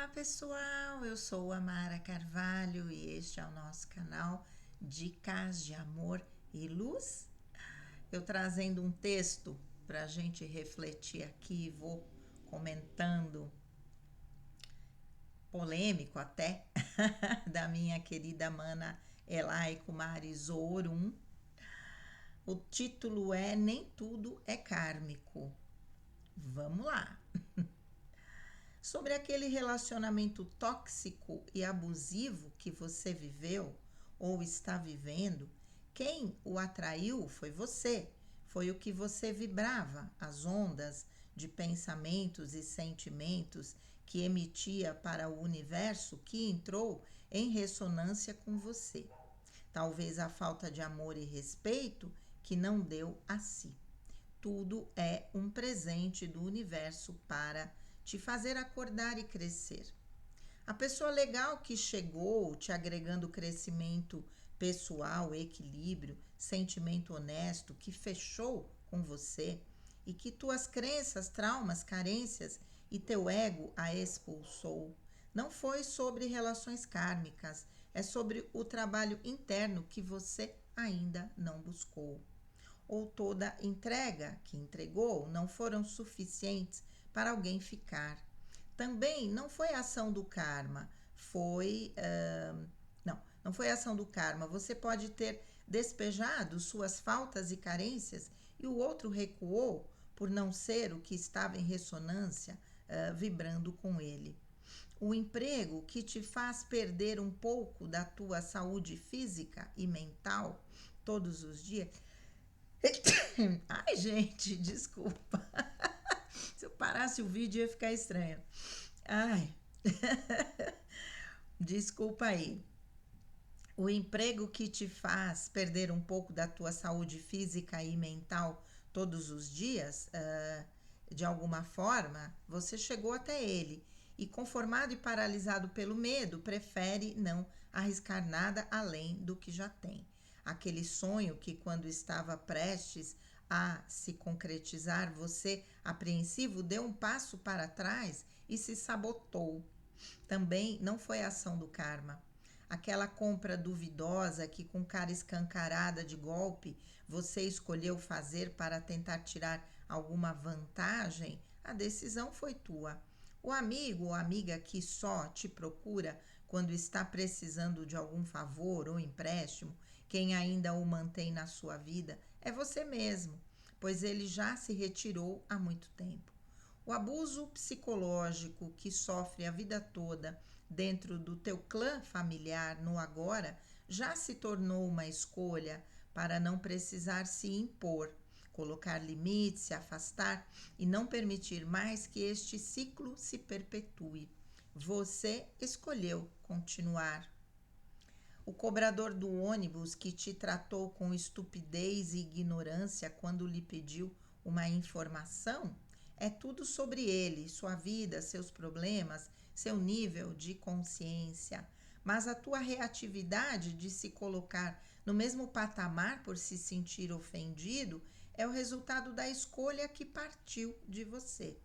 Olá pessoal, eu sou a Mara Carvalho e este é o nosso canal Dicas de Amor e Luz. Eu trazendo um texto para a gente refletir aqui, vou comentando, polêmico até, da minha querida mana Elai Kumari Zorum. O título é Nem Tudo é Kármico. Vamos lá! Sobre aquele relacionamento tóxico e abusivo que você viveu ou está vivendo, quem o atraiu foi você. Foi o que você vibrava, as ondas de pensamentos e sentimentos que emitia para o universo que entrou em ressonância com você. Talvez a falta de amor e respeito que não deu a si. Tudo é um presente do universo para te fazer acordar e crescer. A pessoa legal que chegou te agregando crescimento pessoal, equilíbrio, sentimento honesto, que fechou com você e que tuas crenças, traumas, carências e teu ego a expulsou. Não foi sobre relações kármicas, é sobre o trabalho interno que você ainda não buscou. Ou toda entrega que entregou não foram suficientes para alguém ficar. Também não foi ação do karma, não foi ação do karma. Você pode ter despejado suas faltas e carências e o outro recuou por não ser o que estava em ressonância, vibrando com ele. O emprego que te faz perder um pouco da tua saúde física e mental todos os dias. Ai, gente, desculpa. Se eu parasse o vídeo ia ficar estranho. Ai, desculpa aí. O emprego que te faz perder um pouco da tua saúde física e mental todos os dias, de alguma forma, você chegou até ele e, conformado e paralisado pelo medo, prefere não arriscar nada além do que já tem. Aquele sonho que, quando estava prestes a se concretizar, você, apreensivo, deu um passo para trás e se sabotou. Também não foi ação do karma. Aquela compra duvidosa que, com cara escancarada de golpe, você escolheu fazer para tentar tirar alguma vantagem, a decisão foi tua. O amigo ou amiga que só te procura quando está precisando de algum favor ou empréstimo, quem ainda o mantém na sua vida é você mesmo, pois ele já se retirou há muito tempo. O abuso psicológico que sofre a vida toda dentro do teu clã familiar no agora já se tornou uma escolha para não precisar se impor, colocar limites, se afastar e não permitir mais que este ciclo se perpetue. Você escolheu continuar. O cobrador do ônibus que te tratou com estupidez e ignorância quando lhe pediu uma informação, é tudo sobre ele, sua vida, seus problemas, seu nível de consciência. Mas a tua reatividade de se colocar no mesmo patamar por se sentir ofendido é o resultado da escolha que partiu de você.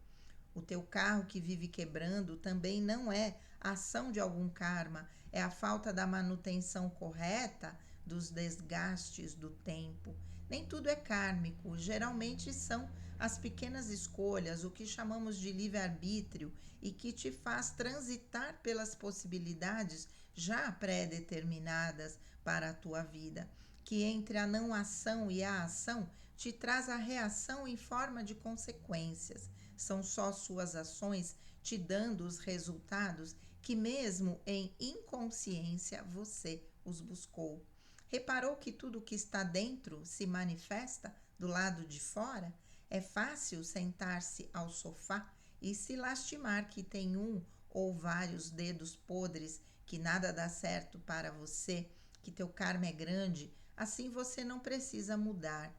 O teu carro que vive quebrando também não é a ação de algum karma, é a falta da manutenção correta dos desgastes do tempo. Nem tudo é kármico, geralmente são as pequenas escolhas, o que chamamos de livre-arbítrio e que te faz transitar pelas possibilidades já pré-determinadas para a tua vida, que entre a não ação e a ação te traz a reação em forma de consequências. São só suas ações te dando os resultados que, mesmo em inconsciência, você os buscou. Reparou que tudo que está dentro se manifesta do lado de fora? É fácil sentar-se ao sofá e se lastimar que tem um ou vários dedos podres, que nada dá certo para você, que teu karma é grande, assim você não precisa mudar.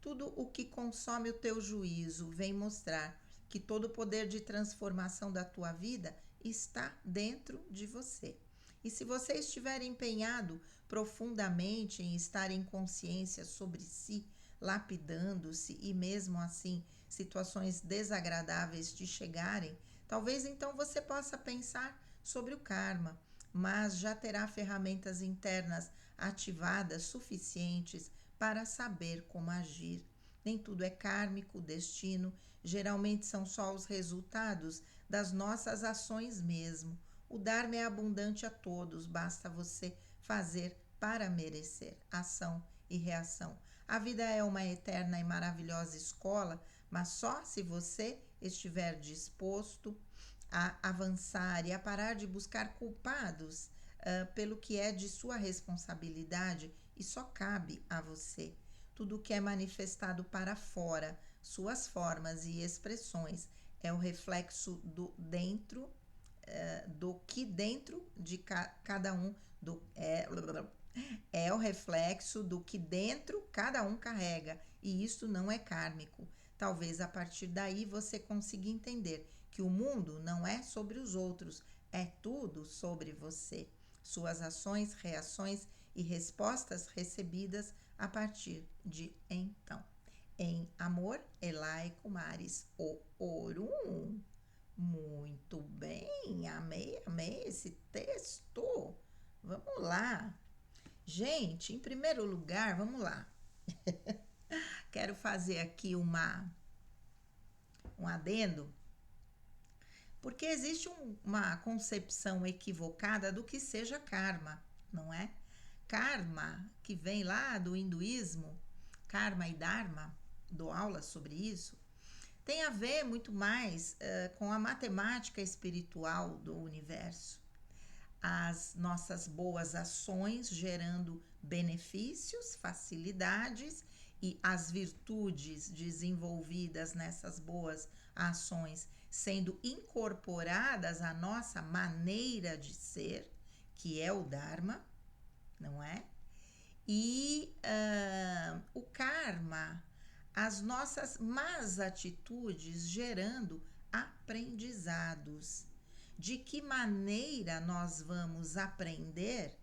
Tudo o que consome o teu juízo vem mostrar que todo o poder de transformação da tua vida está dentro de você. E se você estiver empenhado profundamente em estar em consciência sobre si, lapidando-se e mesmo assim situações desagradáveis te chegarem, talvez então você possa pensar sobre o karma, mas já terá ferramentas internas ativadas suficientes para saber como agir. Nem tudo é kármico, destino, geralmente são só os resultados das nossas ações mesmo. O Dharma é abundante a todos, basta você fazer para merecer. Ação e reação. A vida é uma eterna e maravilhosa escola, mas só se você estiver disposto a avançar e a parar de buscar culpados pelo que é de sua responsabilidade e só cabe a você. Tudo que é manifestado para fora, suas formas e expressões, é o reflexo do dentro, do que dentro de cada um é o reflexo do que dentro cada um carrega, e isso não é kármico. Talvez a partir daí você consiga entender que o mundo não é sobre os outros, é tudo sobre você. Suas ações, reações e respostas recebidas a partir de então. Em amor, Elai Kumaris, o Orum. Muito bem, amei esse texto. Vamos lá. Gente, em primeiro lugar, vamos lá. Quero fazer aqui um adendo, porque existe uma concepção equivocada do que seja karma, não é? Karma, que vem lá do hinduísmo, karma e dharma, dou aula sobre isso, tem a ver muito mais com a matemática espiritual do universo. As nossas boas ações gerando benefícios, facilidades e as virtudes desenvolvidas nessas boas ações sendo incorporadas à nossa maneira de ser, que é o Dharma, não é? E o karma, as nossas más atitudes gerando aprendizados. De que maneira nós vamos aprender,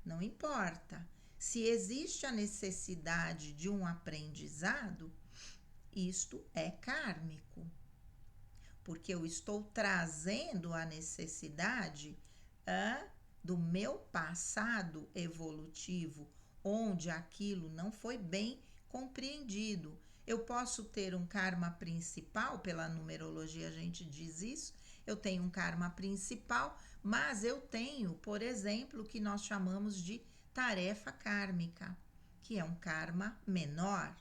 não importa. Se existe a necessidade de um aprendizado, isto é kármico, porque eu estou trazendo a necessidade do meu passado evolutivo, onde aquilo não foi bem compreendido. Eu posso ter um karma principal, pela numerologia a gente diz isso, eu tenho um karma principal, mas eu tenho, por exemplo, o que nós chamamos de tarefa kármica, que é um karma menor.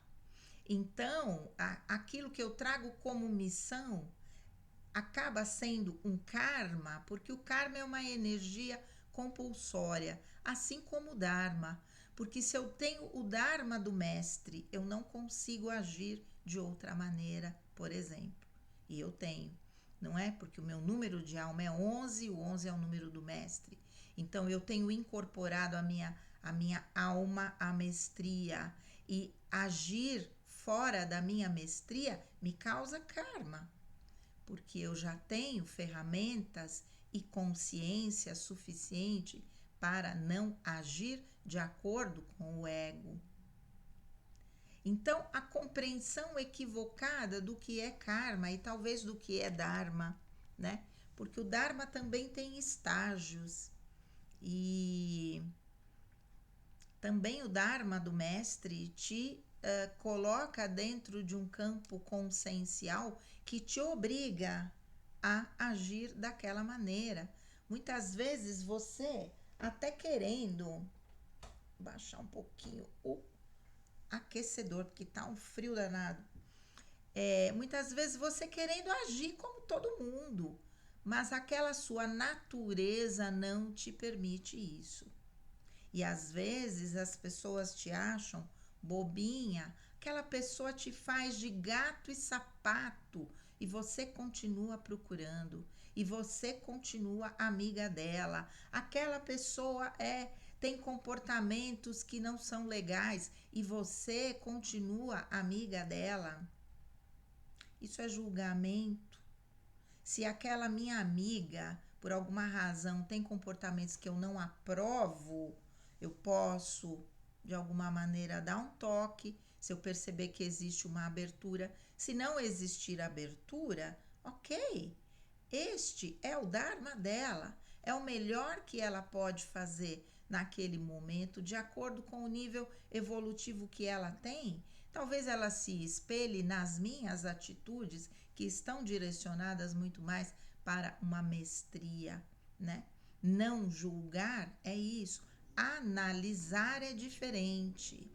Então, aquilo que eu trago como missão acaba sendo um karma, porque o karma é uma energia compulsória, assim como o dharma. Porque se eu tenho o dharma do mestre, eu não consigo agir de outra maneira, por exemplo. E eu tenho, não é? Porque o meu número de alma é 11, o 11 é o número do mestre. Então eu tenho incorporado a minha alma à mestria, e agir fora da minha mestria me causa karma, porque eu já tenho ferramentas e consciência suficiente para não agir de acordo com o ego. Então, a compreensão equivocada do que é karma e talvez do que é dharma, né? Porque o dharma também tem estágios, e também o dharma do mestre te coloca dentro de um campo consciencial que te obriga a agir daquela maneira. Muitas vezes você, até querendo baixar um pouquinho o aquecedor, porque tá um frio danado, muitas vezes você querendo agir como todo mundo, mas aquela sua natureza não te permite isso. E às vezes as pessoas te acham bobinha, aquela pessoa te faz de gato e sapato e você continua procurando, e você continua amiga dela. Aquela pessoa tem comportamentos que não são legais e você continua amiga dela. Isso é julgamento. Se aquela minha amiga, por alguma razão, tem comportamentos que eu não aprovo, eu posso, de alguma maneira, dar um toque, se eu perceber que existe uma abertura. Se não existir abertura, ok, este é o dharma dela. é o melhor que ela pode fazer naquele momento, de acordo com o nível evolutivo que ela tem. Talvez ela se espelhe nas minhas atitudes, que estão direcionadas muito mais para uma mestria, né? Não julgar é isso. Analisar é diferente.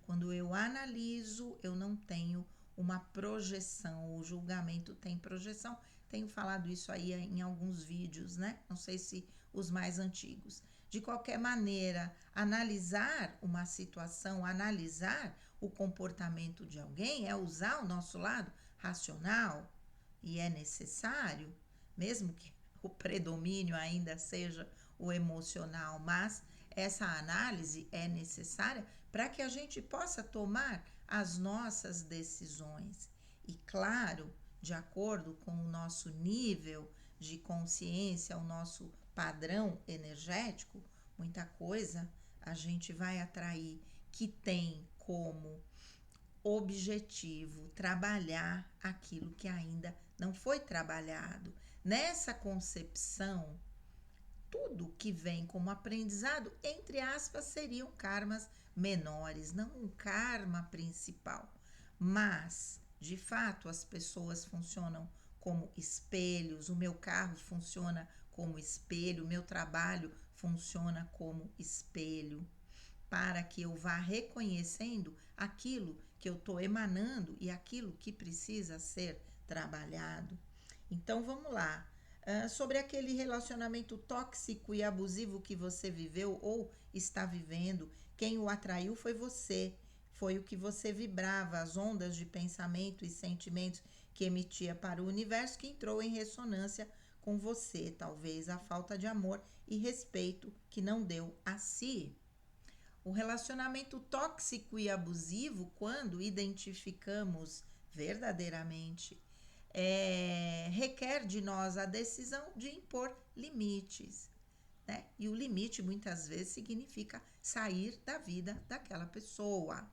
Quando eu analiso, eu não tenho uma projeção. O julgamento tem projeção. Tenho falado isso aí em alguns vídeos, né? Não sei se os mais antigos. De qualquer maneira, analisar uma situação, analisar o comportamento de alguém é usar o nosso lado racional, e é necessário, mesmo que o predomínio ainda seja o emocional, mas essa análise é necessária para que a gente possa tomar as nossas decisões. E claro, de acordo com o nosso nível de consciência, o nosso padrão energético, muita coisa a gente vai atrair que tem como objetivo trabalhar aquilo que ainda não foi trabalhado. Nessa concepção, tudo que vem como aprendizado, entre aspas, seriam karmas menores, não um karma principal. Mas, de fato, as pessoas funcionam como espelhos, o meu carro funciona como espelho, o meu trabalho funciona como espelho, para que eu vá reconhecendo aquilo que eu estou emanando e aquilo que precisa ser trabalhado. Então vamos lá. Sobre aquele relacionamento tóxico e abusivo que você viveu ou está vivendo, quem o atraiu foi você. Foi o que você vibrava, as ondas de pensamento e sentimentos que emitia para o universo que entrou em ressonância com você. Talvez a falta de amor e respeito que não deu a si. O relacionamento tóxico e abusivo, quando identificamos verdadeiramente, requer de nós a decisão de impor limites, né? E o limite muitas vezes significa sair da vida daquela pessoa.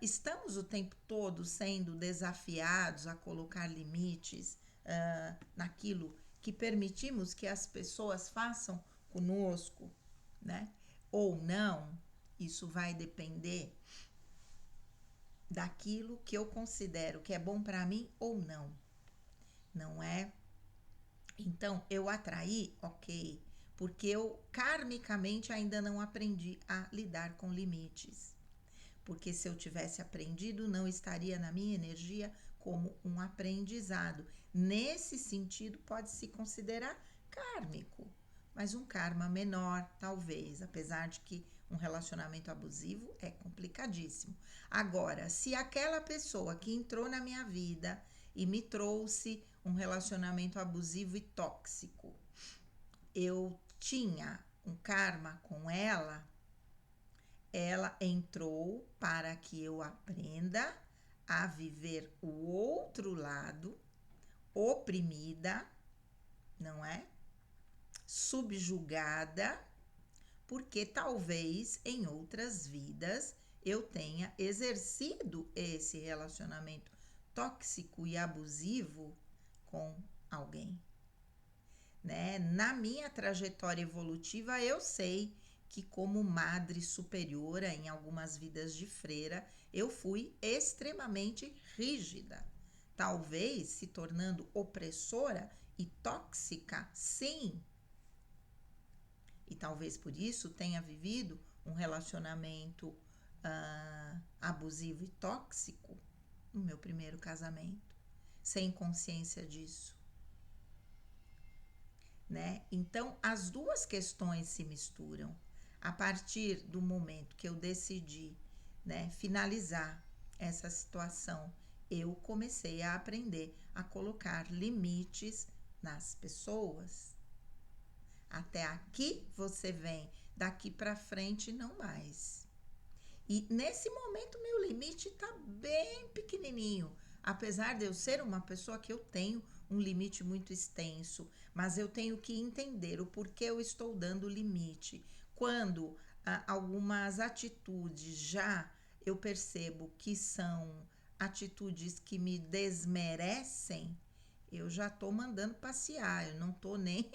Estamos o tempo todo sendo desafiados a colocar limites naquilo que permitimos que as pessoas façam conosco, né? Ou não, isso vai depender daquilo que eu considero que é bom para mim ou não. Não é? Então, eu atraí, ok, porque eu karmicamente ainda não aprendi a lidar com limites. Porque se eu tivesse aprendido, não estaria na minha energia como um aprendizado. Nesse sentido, pode se considerar kármico, mas um karma menor, talvez, apesar de que um relacionamento abusivo é complicadíssimo. Agora, se aquela pessoa que entrou na minha vida e me trouxe um relacionamento abusivo e tóxico, eu tinha um karma com ela, ela entrou para que eu aprenda a viver o outro lado, oprimida, não é? Subjugada, porque talvez em outras vidas eu tenha exercido esse relacionamento tóxico e abusivo com alguém, né? Na minha trajetória evolutiva, eu sei que como madre superiora em algumas vidas de freira, eu fui extremamente rígida, talvez se tornando opressora e tóxica, sim. E talvez por isso tenha vivido um relacionamento abusivo e tóxico no meu primeiro casamento, sem consciência disso, né? Então, as duas questões se misturam. A partir do momento que eu decidi, né, finalizar essa situação, eu comecei a aprender a colocar limites nas pessoas. Até aqui você vem, daqui para frente não mais. E nesse momento meu limite está bem pequenininho, apesar de eu ser uma pessoa que eu tenho um limite muito extenso, mas eu tenho que entender o porquê eu estou dando limite. Quando algumas atitudes já eu percebo que são atitudes que me desmerecem, eu já estou mandando passear, eu não estou nem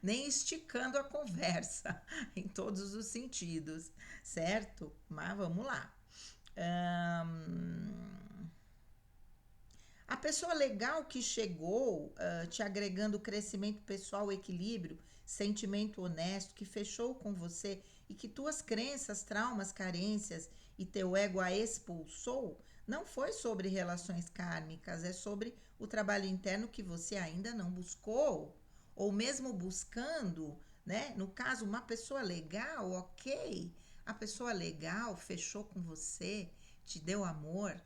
nem esticando a conversa em todos os sentidos, certo? Mas vamos lá. Ahn, a pessoa legal que chegou, te agregando crescimento pessoal, equilíbrio, sentimento honesto, que fechou com você e que tuas crenças, traumas, carências e teu ego a expulsou, não foi sobre relações kármicas, é sobre o trabalho interno que você ainda não buscou, ou mesmo buscando, né? No caso, uma pessoa legal, ok, a pessoa legal fechou com você, te deu amor,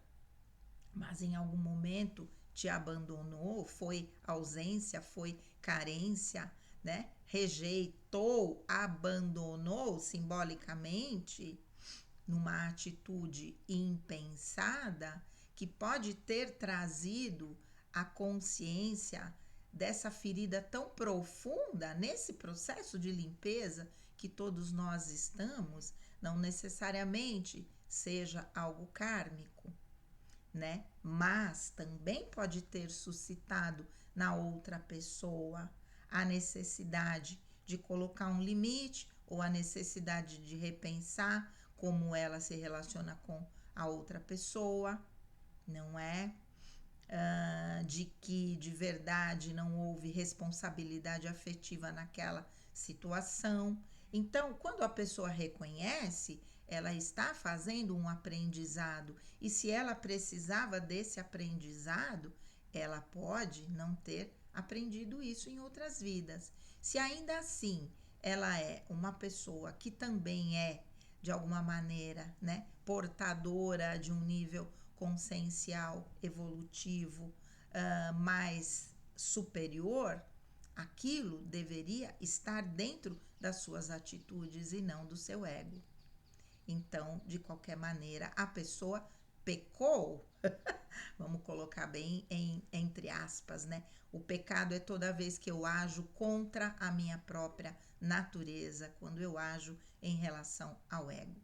mas em algum momento te abandonou, foi ausência, foi carência, né? Rejeitou, abandonou simbolicamente numa atitude impensada que pode ter trazido a consciência dessa ferida tão profunda nesse processo de limpeza que todos nós estamos, não necessariamente seja algo kármico, né? Mas também pode ter suscitado na outra pessoa a necessidade de colocar um limite ou a necessidade de repensar como ela se relaciona com a outra pessoa, não é? De que de verdade não houve responsabilidade afetiva naquela situação. Então, quando a pessoa reconhece, ela está fazendo um aprendizado, e se ela precisava desse aprendizado, ela pode não ter aprendido isso em outras vidas. Se ainda assim ela é uma pessoa que também é, de alguma maneira, né, portadora de um nível consciencial evolutivo mais superior, aquilo deveria estar dentro das suas atitudes e não do seu ego. Então, de qualquer maneira, a pessoa pecou. Vamos colocar bem entre aspas, né? O pecado é toda vez que eu ajo contra a minha própria natureza, quando eu ajo em relação ao ego.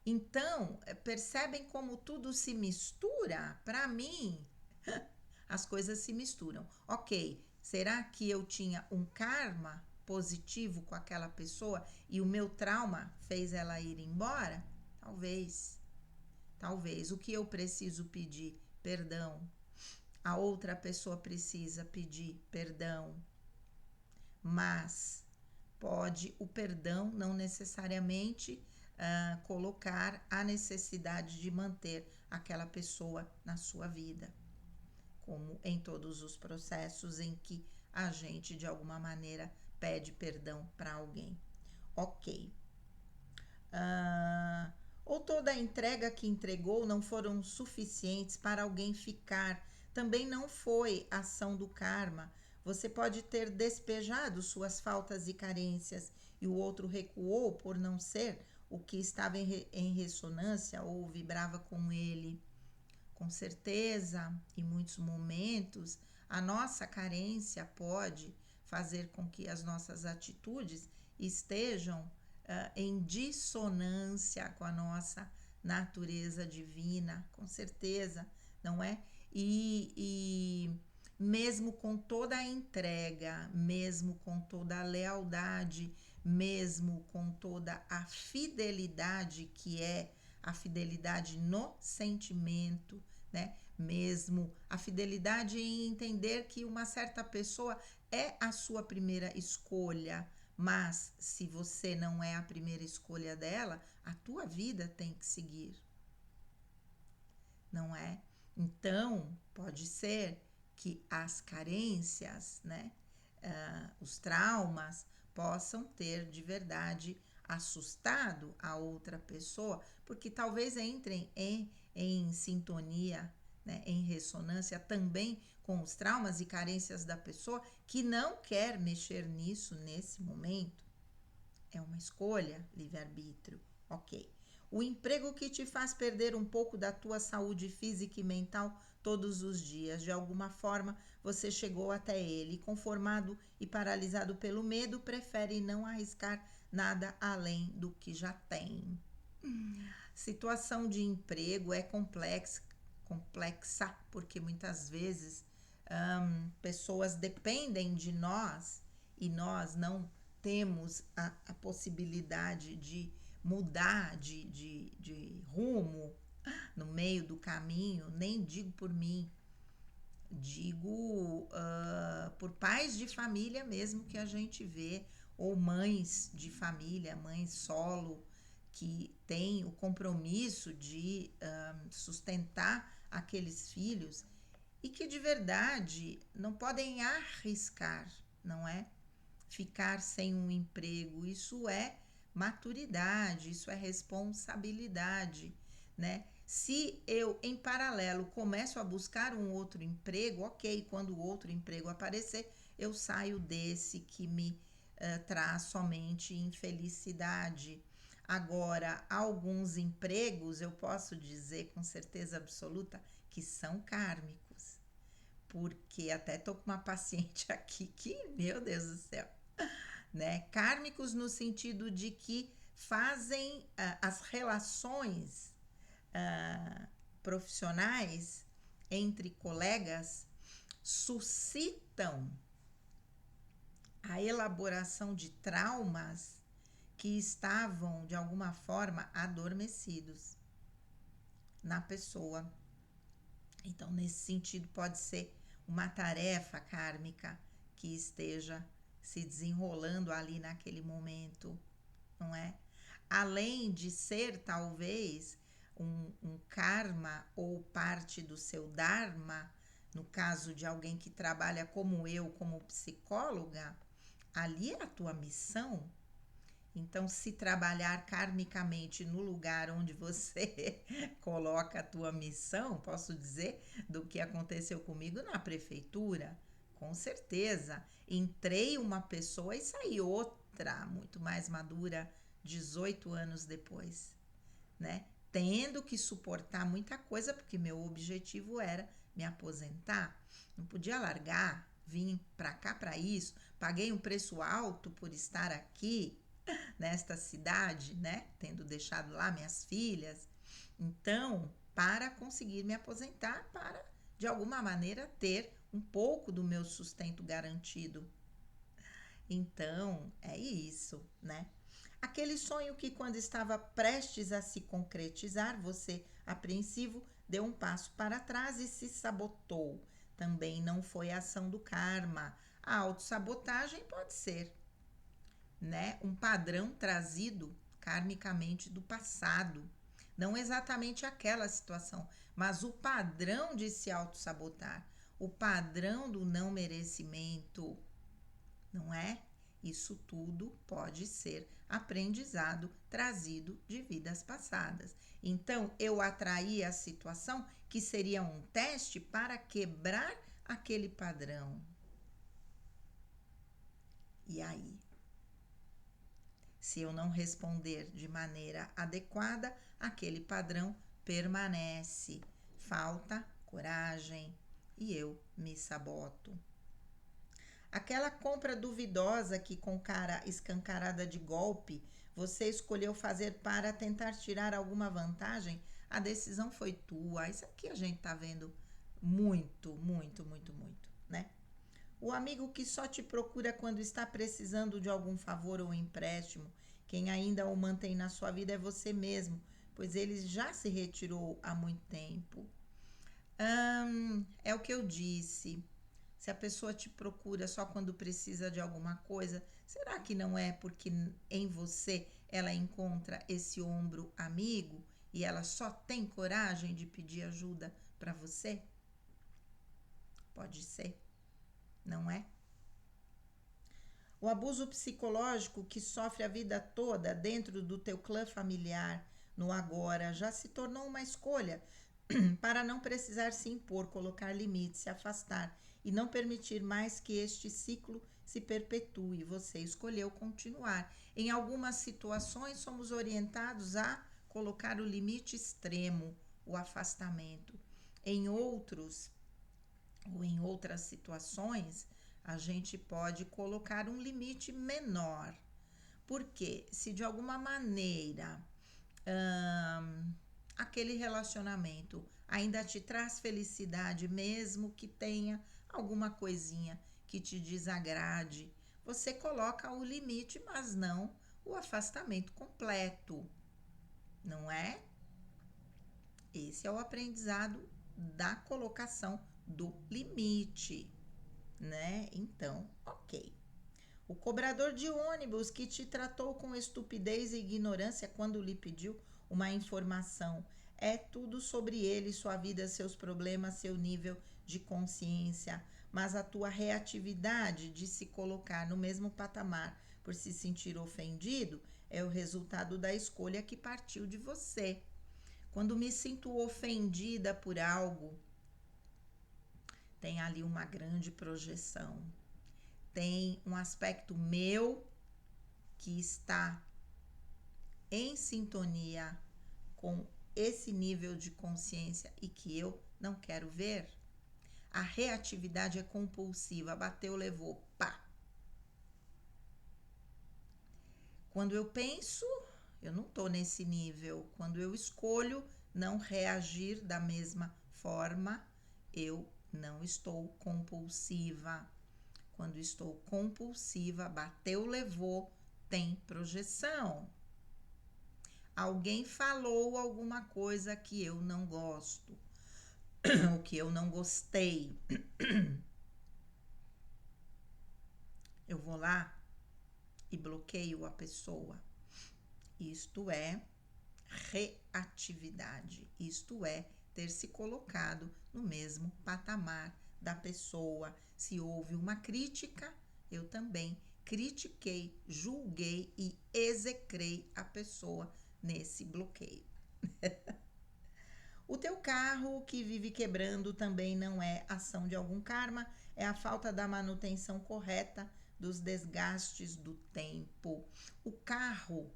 Então, percebem como tudo se mistura? Para mim, as coisas se misturam. Ok, será que eu tinha um karma positivo com aquela pessoa e o meu trauma fez ela ir embora? Talvez. Talvez. O que eu preciso pedir? Perdão. A outra pessoa precisa pedir perdão. Mas pode o perdão não necessariamente colocar a necessidade de manter aquela pessoa na sua vida, como em todos os processos em que a gente de alguma maneira pede perdão para alguém. Ok. Ou toda a entrega que entregou não foram suficientes para alguém ficar. Também não foi ação do karma. Você pode ter despejado suas faltas e carências e o outro recuou por não ser o que estava em ressonância ou vibrava com ele. Com certeza, em muitos momentos, a nossa carência pode fazer com que as nossas atitudes estejam em dissonância com a nossa natureza divina, com certeza, não é? E mesmo com toda a entrega, mesmo com toda a lealdade, mesmo com toda a fidelidade que é a fidelidade no sentimento, né? Mesmo a fidelidade em entender que uma certa pessoa é a sua primeira escolha, mas se você não é a primeira escolha dela, a tua vida tem que seguir, não é? Então, pode ser que as carências, né, os traumas, possam ter de verdade assustado a outra pessoa, porque talvez entrem em sintonia, né, em ressonância também com os traumas e carências da pessoa que não quer mexer nisso nesse momento. É uma escolha, livre-arbítrio, ok. O emprego que te faz perder um pouco da tua saúde física e mental todos os dias. De alguma forma, você chegou até ele, conformado e paralisado pelo medo, prefere não arriscar nada além do que já tem. Situação de emprego é complexa porque muitas vezes pessoas dependem de nós e nós não temos a possibilidade de mudar de rumo no meio do caminho, nem digo por mim, digo por pais de família mesmo que a gente vê, ou mães de família, mães solo, que têm o compromisso de sustentar aqueles filhos e que de verdade não podem arriscar, não é? Ficar sem um emprego. Isso é maturidade, isso é responsabilidade, né? Se eu, em paralelo, começo a buscar um outro emprego, ok, quando o outro emprego aparecer, eu saio desse que me traz somente infelicidade. Agora, alguns empregos eu posso dizer com certeza absoluta que são kármicos, porque até tô com uma paciente aqui que, meu Deus do céu, né? Kármicos no sentido de que fazem as relações profissionais entre colegas suscitam a elaboração de traumas que estavam de alguma forma adormecidos na pessoa. Então, nesse sentido, pode ser uma tarefa kármica que esteja se desenrolando ali naquele momento, não é? Além de ser, talvez, um karma ou parte do seu dharma, no caso de alguém que trabalha como eu, como psicóloga, ali é a tua missão. Então, se trabalhar karmicamente no lugar onde você coloca a tua missão, posso dizer do que aconteceu comigo na prefeitura, com certeza. Entrei uma pessoa e saí outra, muito mais madura, 18 anos depois, né? Tendo que suportar muita coisa, porque meu objetivo era me aposentar. Não podia largar, vim para cá para isso, paguei um preço alto por estar aqui nesta cidade, né? Tendo deixado lá minhas filhas. Então, para conseguir me aposentar, para de alguma maneira ter um pouco do meu sustento garantido. Então, é isso, né? Aquele sonho que, quando estava prestes a se concretizar, você, apreensivo, deu um passo para trás e se sabotou. Também não foi a ação do karma. A autossabotagem pode ser, né, um padrão trazido karmicamente do passado. Não exatamente aquela situação, mas o padrão de se autossabotar, o padrão do não merecimento, não é? Isso tudo pode ser aprendizado trazido de vidas passadas. Então, eu atraí a situação que seria um teste para quebrar aquele padrão. E aí? Se eu não responder de maneira adequada, aquele padrão permanece. Falta coragem e eu me saboto. Aquela compra duvidosa que, com cara escancarada de golpe, você escolheu fazer para tentar tirar alguma vantagem, a decisão foi tua. Isso aqui a gente tá vendo muito, muito, muito, muito, né? O amigo que só te procura quando está precisando de algum favor ou empréstimo, quem ainda o mantém na sua vida é você mesmo, pois ele já se retirou há muito tempo. É o que eu disse. Se a pessoa te procura só quando precisa de alguma coisa, será que não é porque em você ela encontra esse ombro amigo e ela só tem coragem de pedir ajuda para você? Pode ser, não é? O abuso psicológico que sofre a vida toda dentro do teu clã familiar, no agora, já se tornou uma escolha para não precisar se impor, colocar limites, se afastar e não permitir mais que este ciclo se perpetue. Você escolheu continuar. Em algumas situações, somos orientados a colocar o limite extremo, o afastamento. Em outros, ou em outras situações, a gente pode colocar um limite menor. Porque se de alguma maneira aquele relacionamento ainda te traz felicidade, mesmo que tenha alguma coisinha que te desagrade, você coloca o limite, mas não o afastamento completo, não é? Esse é o aprendizado da colocação do limite, né? Então, ok. O cobrador de ônibus que te tratou com estupidez e ignorância quando lhe pediu uma informação. É tudo sobre ele, sua vida, seus problemas, seu nível de consciência. Mas a tua reatividade de se colocar no mesmo patamar por se sentir ofendido é o resultado da escolha que partiu de você. Quando me sinto ofendida por algo, tem ali uma grande projeção. Tem um aspecto meu que está em sintonia com esse nível de consciência e que eu não quero ver. A reatividade é compulsiva, bateu, levou, pá. Quando eu penso, eu não estou nesse nível. Quando eu escolho não reagir da mesma forma, eu não estou compulsiva. Quando estou compulsiva, bateu, levou, tem projeção. Alguém falou alguma coisa que eu não gosto, o que eu não gostei. Eu vou lá e bloqueio a pessoa. Isto é reatividade. Isto é ter se colocado no mesmo patamar da pessoa. Se houve uma crítica, eu também critiquei, julguei e execrei a pessoa nesse bloqueio. O teu carro que vive quebrando também não é ação de algum karma, é a falta da manutenção correta dos desgastes do tempo. O carro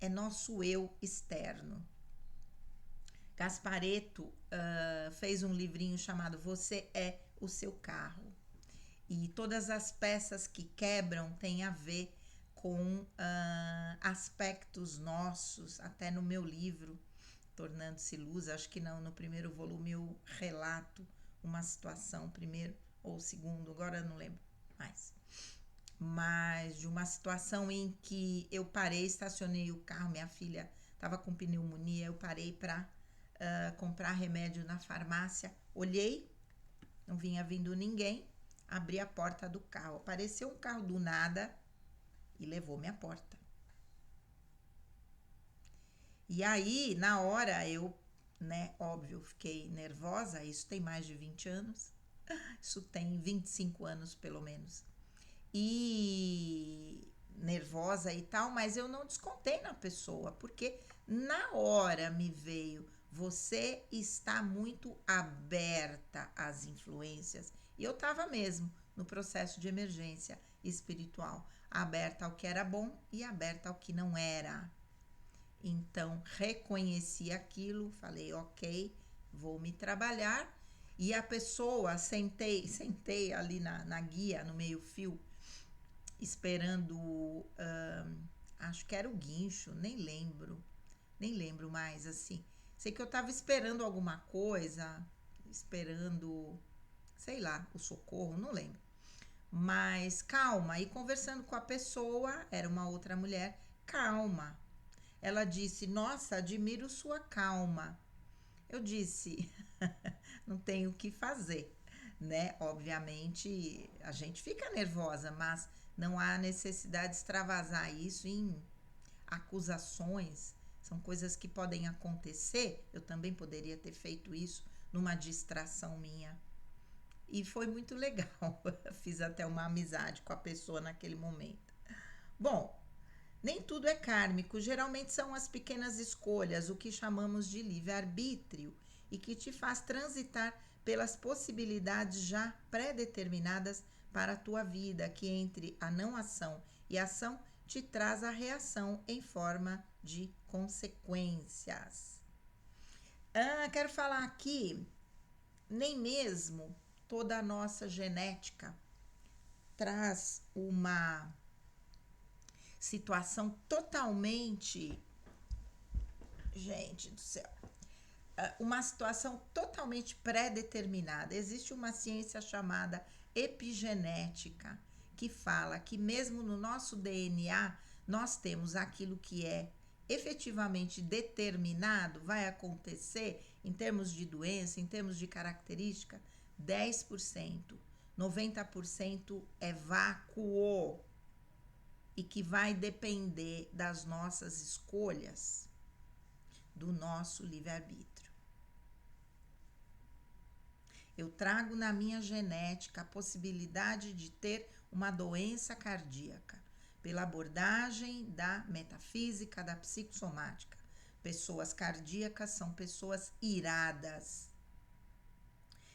é nosso eu externo. Gasparetto fez um livrinho chamado Você é o seu carro. E todas as peças que quebram têm a ver com aspectos nossos, até no meu livro, Tornando-se Luz, acho que não, no primeiro volume eu relato uma situação, primeiro ou segundo, agora eu não lembro mais. Mas de uma situação em que eu parei, estacionei o carro, minha filha estava com pneumonia, eu parei para comprar remédio na farmácia, olhei, não vinha vindo ninguém, abri a porta do carro, apareceu um carro do nada e levou minha porta. E aí, na hora, eu, né, óbvio, fiquei nervosa, isso tem mais de 20 anos, isso tem 25 anos pelo menos. E nervosa e tal, mas eu não descontei na pessoa, porque na hora me veio, você está muito aberta às influências. E eu estava mesmo no processo de emergência espiritual, aberta ao que era bom e aberta ao que não era. Então, reconheci aquilo, falei, ok, vou me trabalhar. E a pessoa, sentei ali na guia, no meio-fio, esperando, acho que era o guincho, nem lembro mais, assim. Sei que eu estava esperando alguma coisa, esperando, sei lá, o socorro, não lembro. Mas calma, e conversando com a pessoa, era uma outra mulher, calma. Ela disse, nossa, admiro sua calma. Eu disse, não tenho o que fazer, né? Obviamente, a gente fica nervosa, mas não há necessidade de extravasar isso em acusações. São coisas que podem acontecer. Eu também poderia ter feito isso numa distração minha. E foi muito legal. Fiz até uma amizade com a pessoa naquele momento. Bom, nem tudo é kármico, geralmente são as pequenas escolhas, o que chamamos de livre-arbítrio, e que te faz transitar pelas possibilidades já pré-determinadas para a tua vida, que entre a não ação e a ação te traz a reação em forma de consequências. Quero falar aqui, nem mesmo toda a nossa genética traz uma situação totalmente, gente do céu, uma situação totalmente pré-determinada. Existe uma ciência chamada epigenética, que fala que mesmo no nosso DNA nós temos aquilo que é efetivamente determinado, vai acontecer em termos de doença, em termos de característica, 10%. 90% é vácuo e que vai depender das nossas escolhas, do nosso livre-arbítrio. Eu trago na minha genética a possibilidade de ter uma doença cardíaca, pela abordagem da metafísica, da psicossomática. Pessoas cardíacas são pessoas iradas.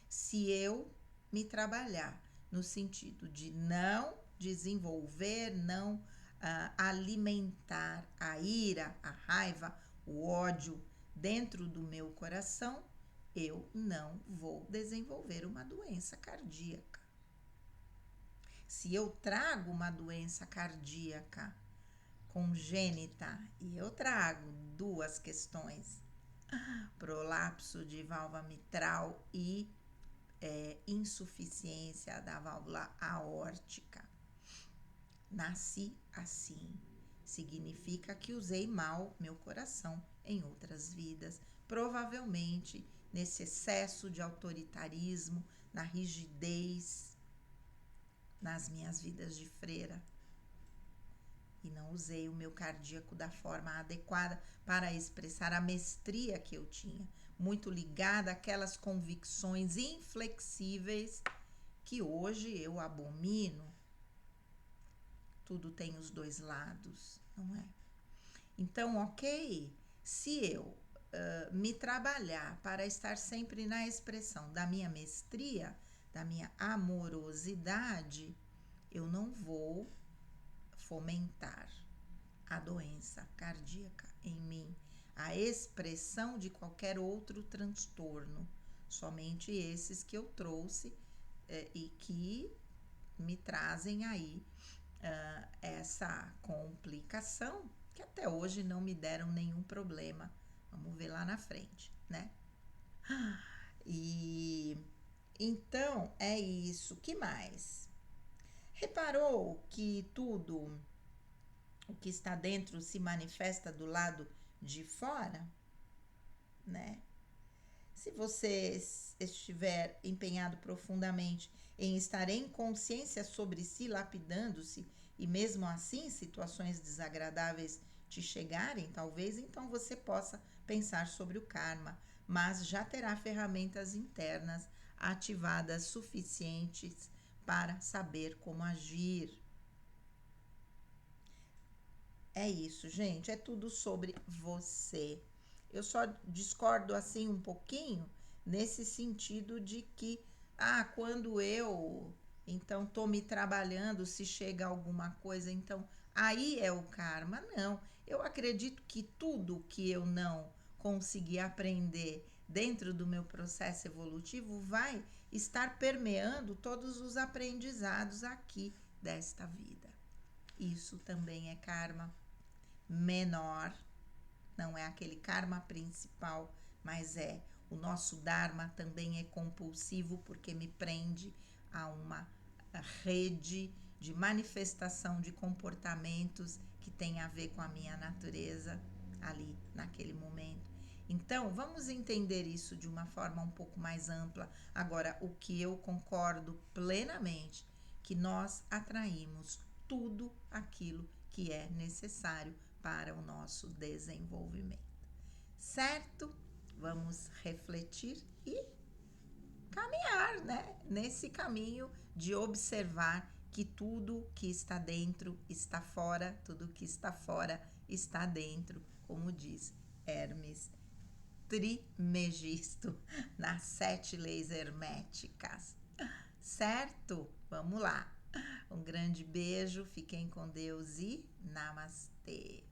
Se eu me trabalhar no sentido de não desenvolver, não alimentar a ira, a raiva, o ódio dentro do meu coração, eu não vou desenvolver uma doença cardíaca. Se eu trago uma doença cardíaca congênita, e eu trago duas questões, prolapso de válvula mitral e insuficiência da válvula aórtica. Nasci assim. Significa que usei mal meu coração em outras vidas, provavelmente nesse excesso de autoritarismo, na rigidez, nas minhas vidas de freira. E não usei o meu cardíaco da forma adequada para expressar a mestria que eu tinha, muito ligada àquelas convicções inflexíveis que hoje eu abomino. Tudo tem os dois lados, não é? Então, ok, se eu me trabalhar para estar sempre na expressão da minha mestria, da minha amorosidade, eu não vou fomentar a doença cardíaca em mim, a expressão de qualquer outro transtorno, somente esses que eu trouxe e que me trazem aí essa complicação, que até hoje não me deram nenhum problema. Vamos ver lá na frente, né? E então é isso. Que mais? Reparou que tudo o que está dentro se manifesta do lado de fora, né? Se você estiver empenhado profundamente em estar em consciência sobre si, lapidando-se, e mesmo assim situações desagradáveis te chegarem, talvez então você possa pensar sobre o karma, mas já terá ferramentas internas ativadas suficientes para saber como agir. É isso, gente, é tudo sobre você. Eu só discordo assim um pouquinho nesse sentido de que, quando eu então tô me trabalhando, se chega alguma coisa, então aí é o karma. Não, eu acredito que tudo que eu não consegui aprender dentro do meu processo evolutivo vai estar permeando todos os aprendizados aqui desta vida. Isso também é karma menor, não é aquele karma principal, mas o nosso dharma também é compulsivo porque me prende a uma rede de manifestação de comportamentos que tem a ver com a minha natureza ali naquele momento. Então, vamos entender isso de uma forma um pouco mais ampla. Agora, o que eu concordo plenamente, que nós atraímos tudo aquilo que é necessário para o nosso desenvolvimento. Certo? Vamos refletir e caminhar, né? Nesse caminho de observar que tudo que está dentro está fora, tudo que está fora está dentro, como diz Hermes Trismegisto nas 7 leis herméticas. Certo? Vamos lá. Um grande beijo, fiquem com Deus e namastê.